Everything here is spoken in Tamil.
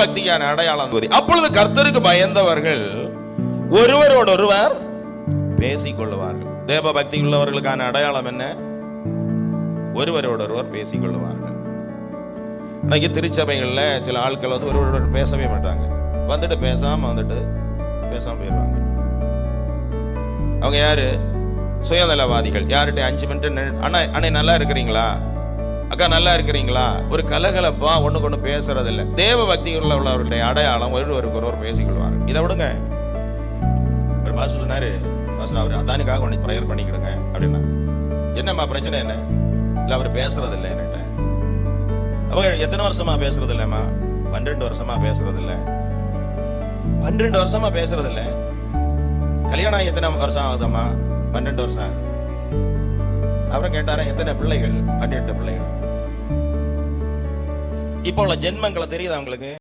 பக்தியான அடையாளம். அப்பொழுது கர்த்தருக்கு பயந்தவர்கள் ஒருவரோடொருவர் பேசிக் கொள்ளுவார்கள். தேவ பக்தி உள்ளவர்களுக்கான அடையாளம் என்ன? ஒருவரோடொருவர் பேசிக் கொள்ளுவார்கள். இன்னைக்கு திருச்சபைகள்ல சில ஆட்கள் வந்து ஒருவரோட பேசவே மாட்டாங்க. வந்துட்டு பேசாம போயிடுவாங்க. அவங்க யாரு? சுயநலவாதிகள். யார்கிட்ட 5 மினிட் அண்ணே நல்லா இருக்கிறீங்களா, அக்கா நல்லா இருக்கிறீங்களா, ஒரு கலகலப்பா ஒண்ணுக்கு ஒண்ணு பேசுறது இல்லை. தேவ பக்தி உள்ளவர்களுடைய அடையாளம் ஒருவருக்கு ஒருவர் பேசிக்கொள்வார்கள். இதை விடுங்க. ஒரு பாஸ்டர் சொன்னாரு, பாஸ்டர் அவர் அதானுக்காக ஒன்று ப்ரேயர் பண்ணிக்கிடுங்க அப்படின்னா. என்னம்மா பிரச்சனை என்ன? இல்லை அவர் பேசுறது இல்லை என்கிட்ட. அவங்க எத்தனை வருஷமா பேசுறது இல்லைம்மா? 12 வருஷமா பேசுறது இல்லை. 12 வருஷமா பேசுறது இல்லை. கல்யாணம் எத்தனை வருஷம் ஆகுதம்மா? 12 வருஷம். அப்புறம் கேட்டாரா எத்தனை பிள்ளைகள்? 18 பிள்ளைகள். இப்போ உள்ள ஜென்மங்களை தெரியுது அவங்களுக்கு.